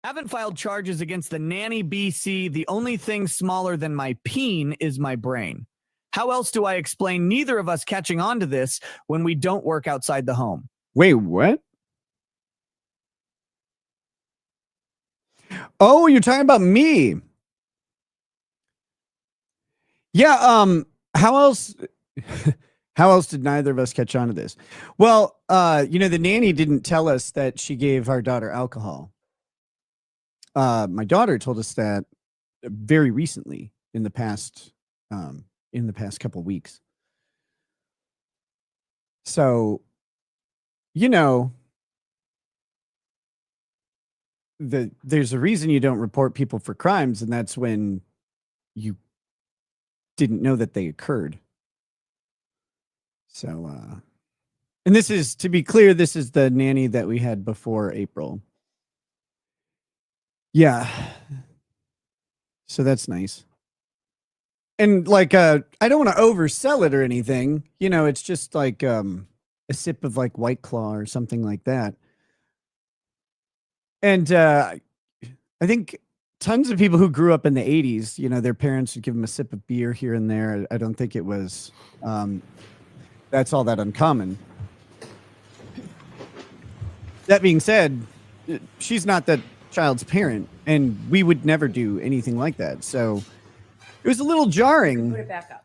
Haven't filed charges against the nanny BC. The only thing smaller than my peen is my brain. How else do I explain neither of us catching on to this when we don't work outside the home? Wait, what? Oh, you're talking about me. Yeah, how else how else did neither of us catch on to this? Well, the nanny didn't tell us that she gave our daughter alcohol. My daughter told us that very recently in the past couple weeks. So, there's a reason you don't report people for crimes, and that's when you didn't know that they occurred. So, and this is, to be clear, this is the nanny that we had before April. Yeah. So that's nice. And like, I don't want to oversell it or anything. It's just like a sip of like White Claw or something like that. And I think tons of people who grew up in the 80s, their parents would give them a sip of beer here and there. I don't think it was, that's all that uncommon. That being said, she's not that child's parent, and we would never do anything like that. So it was a little jarring. Put it back up.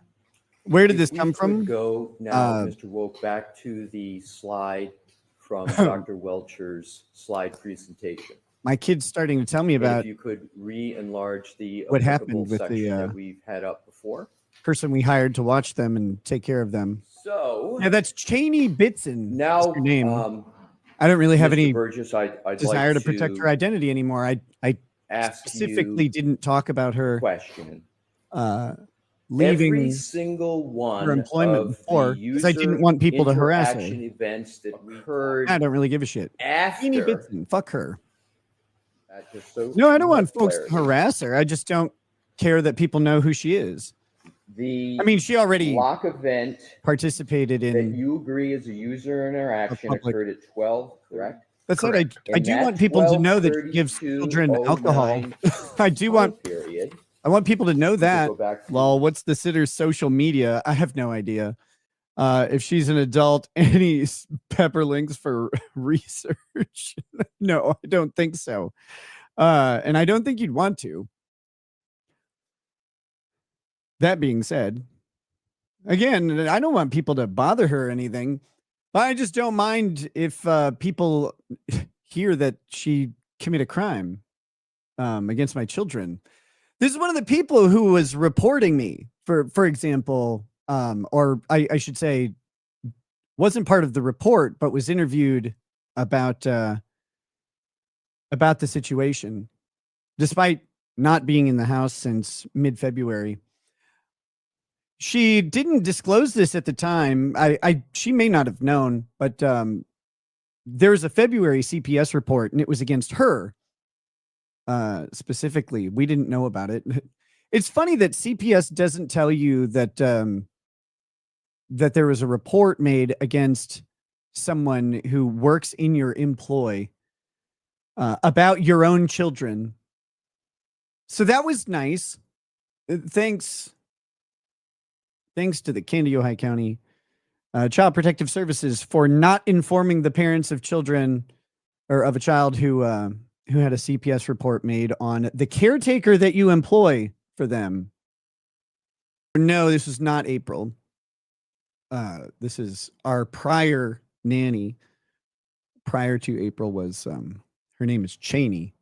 Where did this come from? Go now, Mr. Woke, back to the slide from Dr. Welcher's slide presentation. My kid's starting to tell me about. If you could re-enlarge the what happened with section the that we've had up before. Person we hired to watch them and take care of them. So yeah, that's Chaney Bitson. Now, that's her name. I don't really have Mr. any Burgess, I'd desire like to protect her identity anymore. I specifically didn't talk about her question. Leaving every single one her employment before because I didn't want people to harass her. Events that occurred. I don't really give a shit. After Bitson, fuck her. So no, I don't want folks to harass her. I just don't care that people know who she is. She already block event participated in that you agree is a user interaction occurred at 12, correct? That's correct. I do want people to know that she gives children alcohol. I do want period. I want people to know that. Well, what's the sitter's social media? I have no idea. If she's an adult, any pepper links for research? No, I don't think so. And I don't think you'd want to. That being said, again, I don't want people to bother her or anything, but I just don't mind if people hear that she committed a crime against my children. This is one of the people who was reporting me, for example, or I should say, wasn't part of the report, but was interviewed about the situation, despite not being in the house since mid-February. She didn't disclose this at the time. She may not have known, but there's a February CPS report, and it was against her. Specifically, we didn't know about it. It's funny that CPS doesn't tell you that that there was a report made against someone who works in your employ about your own children. So that was nice. Thanks to the Candy, Ohio County Child Protective Services for not informing the parents of children or of a child who had a CPS report made on the caretaker that you employ for them. No, this was not April. This is our prior nanny. Prior to April was her name is Chaney.